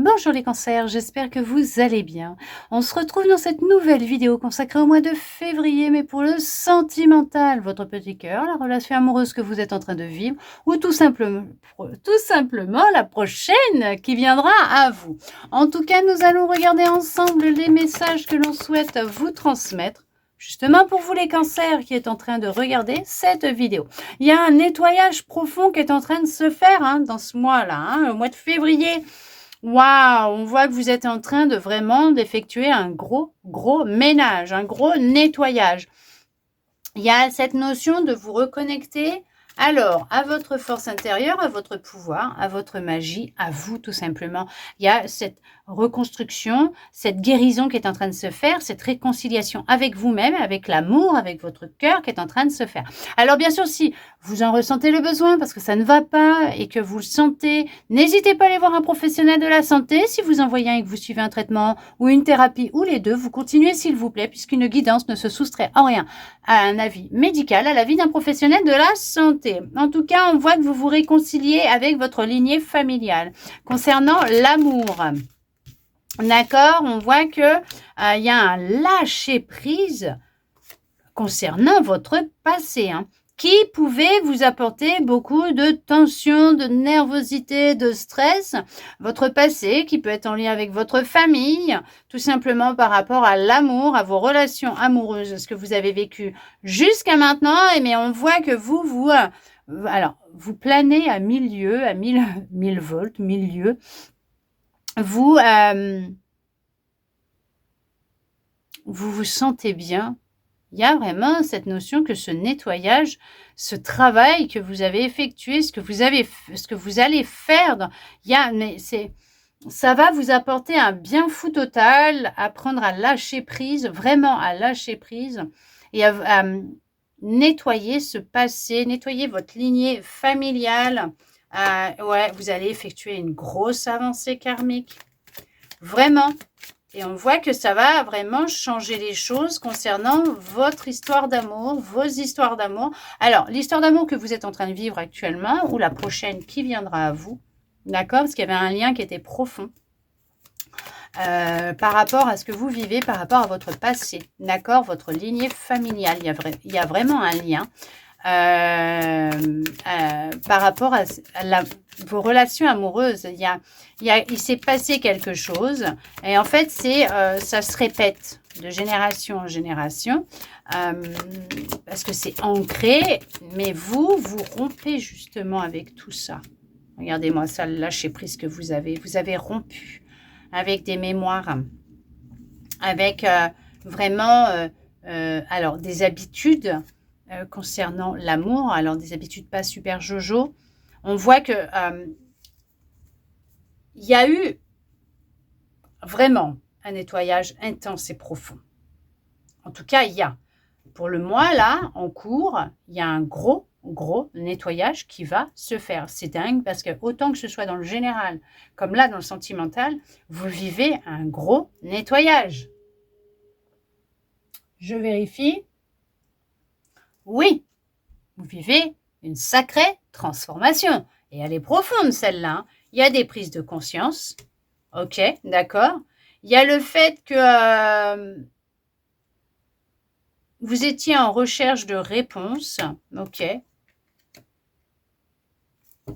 Bonjour les cancers, j'espère que vous allez bien. On se retrouve dans cette nouvelle vidéo consacrée au mois de février, mais pour le sentimental, votre petit cœur, la relation amoureuse que vous êtes en train de vivre, ou tout simplement la prochaine qui viendra à vous. En tout cas, nous allons regarder ensemble les messages que l'on souhaite vous transmettre. Justement pour vous les cancers qui êtes en train de regarder cette vidéo. Il y a un nettoyage profond qui est en train de se faire dans ce mois-là, le mois de février. Waouh, on voit que vous êtes en train de vraiment d'effectuer un gros ménage, un gros nettoyage. Il y a cette notion de vous reconnecter alors à votre force intérieure, à votre pouvoir, à votre magie, à vous tout simplement. Il y a cette reconstruction, cette guérison qui est en train de se faire, cette réconciliation avec vous-même, avec l'amour, avec votre cœur qui est en train de se faire. Alors bien sûr, si vous en ressentez le besoin parce que ça ne va pas et que vous le sentez, n'hésitez pas à aller voir un professionnel de la santé. Si vous en voyez un et que vous suivez un traitement ou une thérapie ou les deux, vous continuez s'il vous plaît, puisqu'une guidance ne se soustrait en rien à un avis médical, à l'avis d'un professionnel de la santé. En tout cas, on voit que vous vous réconciliez avec votre lignée familiale. Concernant l'amour, d'accord, on voit que il y a un lâcher-prise concernant votre passé, qui pouvait vous apporter beaucoup de tension, de nervosité, de stress. Votre passé qui peut être en lien avec votre famille, tout simplement par rapport à l'amour, à vos relations amoureuses, ce que vous avez vécu jusqu'à maintenant. Mais on voit que vous planez à 1000 lieues, à 1000 volts, 1000 lieues. Vous vous sentez bien. Il y a vraiment cette notion que ce nettoyage, ce travail que vous avez effectué, ce que vous allez faire, ça va vous apporter un bien fou total, apprendre à lâcher prise, vraiment à lâcher prise et à nettoyer ce passé, nettoyer votre lignée familiale. Vous allez effectuer une grosse avancée karmique. Vraiment. Et on voit que ça va vraiment changer les choses concernant votre histoire d'amour, vos histoires d'amour. Alors, l'histoire d'amour que vous êtes en train de vivre actuellement ou la prochaine qui viendra à vous, d'accord? Parce qu'il y avait un lien qui était profond par rapport à ce que vous vivez, par rapport à votre passé, d'accord? Votre lignée familiale, il y a vraiment un lien par rapport à vos relations amoureuses. Il s'est passé quelque chose et en fait ça se répète de génération en génération parce que c'est ancré, mais vous rompez justement avec tout ça. Regardez-moi ça, le lâcher prise que vous avez rompu avec des mémoires, avec vraiment alors des habitudes concernant l'amour, alors des habitudes pas super jojo. On voit que il y a eu vraiment un nettoyage intense et profond. En tout cas, il y a. Pour le mois, là, en cours, il y a un gros nettoyage qui va se faire. C'est dingue parce que autant que ce soit dans le général, comme là, dans le sentimental, vous vivez un gros nettoyage. Je vérifie. Oui, vous vivez une sacrée transformation. Et elle est profonde, celle-là. Il y a des prises de conscience. Ok, d'accord. Il y a le fait que vous étiez en recherche de réponses. Ok. Il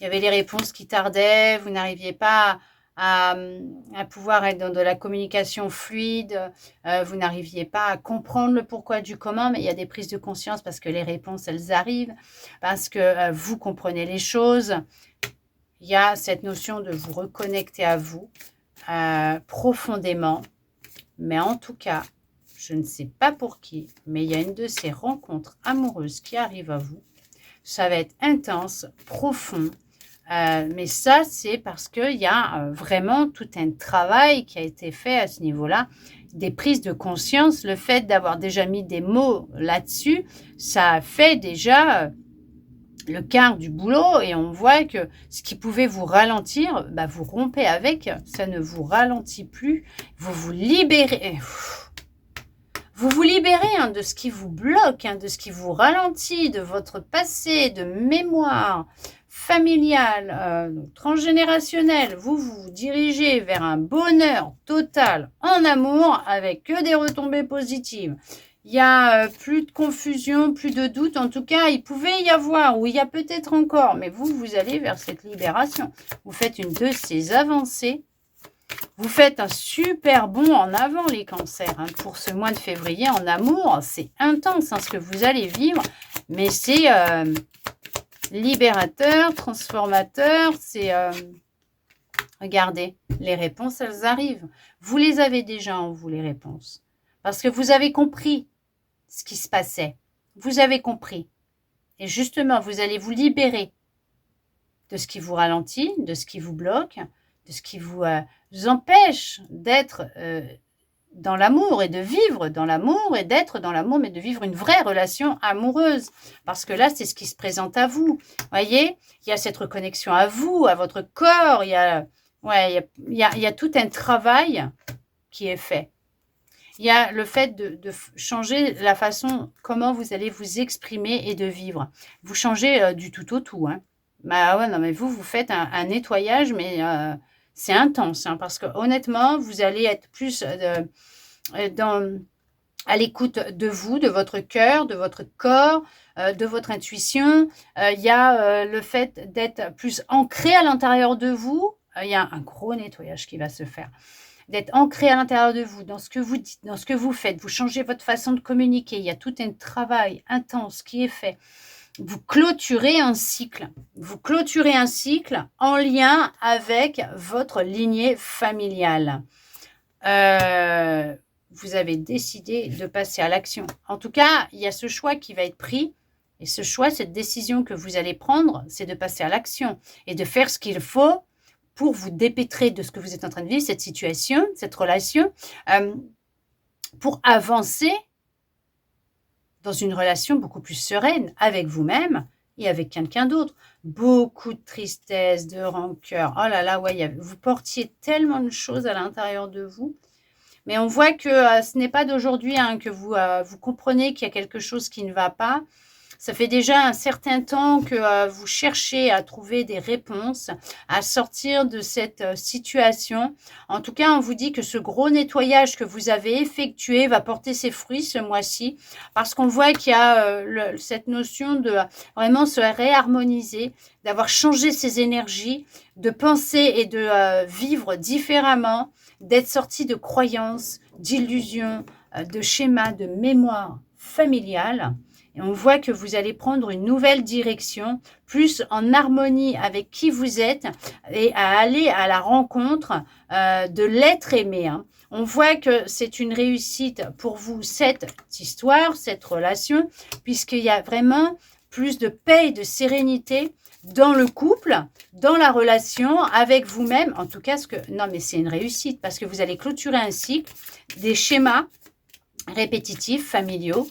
y avait les réponses qui tardaient. Vous n'arriviez pas à pouvoir être dans de la communication fluide, vous n'arriviez pas à comprendre le pourquoi du comment, mais il y a des prises de conscience parce que les réponses, elles arrivent, parce que vous comprenez les choses. Il y a cette notion de vous reconnecter à vous profondément, mais en tout cas, je ne sais pas pour qui, mais il y a une de ces rencontres amoureuses qui arrive à vous. Ça va être intense, profond, mais ça, c'est parce qu'il y a vraiment tout un travail qui a été fait à ce niveau-là, des prises de conscience. Le fait d'avoir déjà mis des mots là-dessus, ça a fait déjà le quart du boulot et on voit que ce qui pouvait vous ralentir, vous rompez avec, ça ne vous ralentit plus, vous vous libérez. Vous vous libérez de ce qui vous bloque, de ce qui vous ralentit, de votre passé, de mémoire. familial, donc transgénérationnel, vous vous dirigez vers un bonheur total en amour avec que des retombées positives. Il y a plus de confusion, plus de doute. En tout cas, il pouvait y avoir, ou il y a peut-être encore, mais vous allez vers cette libération. Vous faites une de ces avancées. Vous faites un super bond en avant, les cancers, hein, pour ce mois de février en amour. C'est intense ce que vous allez vivre, mais c'est libérateur, transformateur. C'est, regardez, les réponses, elles arrivent. Vous les avez déjà en vous, les réponses. Parce que vous avez compris ce qui se passait. Vous avez compris. Et justement, vous allez vous libérer de ce qui vous ralentit, de ce qui vous bloque, de ce qui vous empêche d'être dans l'amour et de vivre dans l'amour et d'être dans l'amour, mais de vivre une vraie relation amoureuse. Parce que là, c'est ce qui se présente à vous. Voyez, il y a cette reconnexion à vous, à votre corps. Il y a tout un travail qui est fait. Il y a le fait de changer la façon comment vous allez vous exprimer et de vivre. Vous changez du tout au tout. Hein. Bah ouais, non, mais vous faites un nettoyage, mais c'est intense. Hein, parce que honnêtement, vous allez être plus à l'écoute de vous, de votre cœur, de votre corps, de votre intuition. Il y a le fait d'être plus ancré à l'intérieur de vous. Il y a un gros nettoyage qui va se faire. D'être ancré à l'intérieur de vous, dans ce que vous dites, dans ce que vous faites. Vous changez votre façon de communiquer. Il y a tout un travail intense qui est fait. Vous clôturez un cycle. Vous clôturez un cycle en lien avec votre lignée familiale. Vous avez décidé de passer à l'action. En tout cas, il y a ce choix qui va être pris. Et ce choix, cette décision que vous allez prendre, c'est de passer à l'action et de faire ce qu'il faut pour vous dépêtrer de ce que vous êtes en train de vivre, cette situation, cette relation, pour avancer dans une relation beaucoup plus sereine avec vous-même et avec quelqu'un d'autre. Beaucoup de tristesse, de rancœur. Oh là là, ouais, vous portiez tellement de choses à l'intérieur de vous. Mais on voit que ce n'est pas d'aujourd'hui hein, que vous comprenez qu'il y a quelque chose qui ne va pas. Ça fait déjà un certain temps que vous cherchez à trouver des réponses, à sortir de cette situation. En tout cas, on vous dit que ce gros nettoyage que vous avez effectué va porter ses fruits ce mois-ci parce qu'on voit qu'il y a cette notion de vraiment se réharmoniser, d'avoir changé ses énergies, de penser et de vivre différemment, d'être sorti de croyances, d'illusions, de schémas, de mémoire familiale. Et on voit que vous allez prendre une nouvelle direction, plus en harmonie avec qui vous êtes et à aller à la rencontre de l'être aimé. Hein. On voit que c'est une réussite pour vous, cette histoire, cette relation, puisqu'il y a vraiment plus de paix et de sérénité dans le couple, dans la relation, avec vous-même. En tout cas, non, mais c'est une réussite parce que vous allez clôturer un cycle, des schémas répétitifs, familiaux,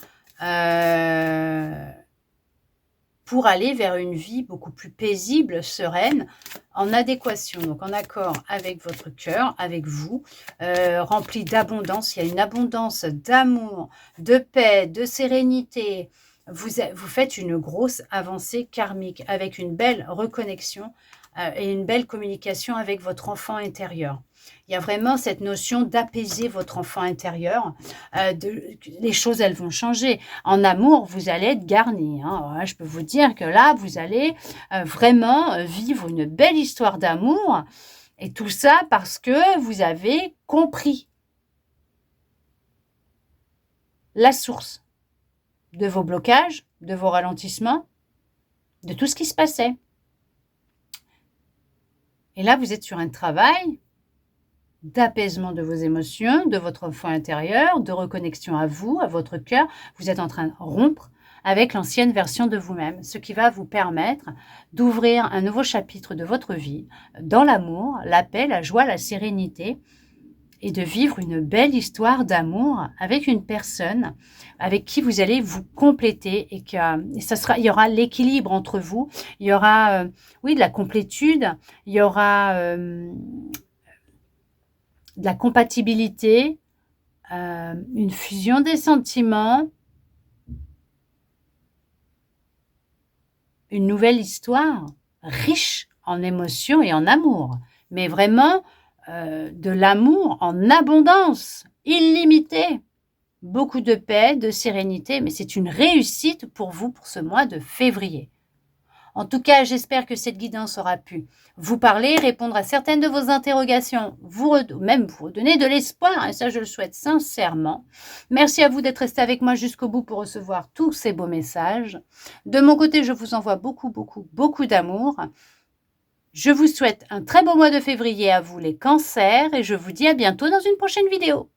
pour aller vers une vie beaucoup plus paisible, sereine, en adéquation, donc en accord avec votre cœur, avec vous, rempli d'abondance. Il y a une abondance d'amour, de paix, de sérénité. Vous faites une grosse avancée karmique avec une belle reconnexion et une belle communication avec votre enfant intérieur. Il y a vraiment cette notion d'apaiser votre enfant intérieur. Les choses, elles vont changer. En amour, vous allez être garni. Hein. Je peux vous dire que là, vous allez vraiment vivre une belle histoire d'amour. Et tout ça parce que vous avez compris la source de vos blocages, de vos ralentissements, de tout ce qui se passait. Et là, vous êtes sur un travail d'apaisement de vos émotions, de votre enfant intérieur, de reconnexion à vous, à votre cœur. Vous êtes en train de rompre avec l'ancienne version de vous-même, ce qui va vous permettre d'ouvrir un nouveau chapitre de votre vie dans l'amour, la paix, la joie, la sérénité et de vivre une belle histoire d'amour avec une personne avec qui vous allez vous compléter et il y aura l'équilibre entre vous, il y aura de la complétude, il y aura de la compatibilité, une fusion des sentiments, une nouvelle histoire riche en émotions et en amour. Mais vraiment, de l'amour en abondance, illimité. Beaucoup de paix, de sérénité, mais c'est une réussite pour vous pour ce mois de février. En tout cas, j'espère que cette guidance aura pu vous parler, répondre à certaines de vos interrogations, même vous donner de l'espoir, et ça je le souhaite sincèrement. Merci à vous d'être resté avec moi jusqu'au bout pour recevoir tous ces beaux messages. De mon côté, je vous envoie beaucoup d'amour. Je vous souhaite un très beau mois de février à vous les cancers et je vous dis à bientôt dans une prochaine vidéo.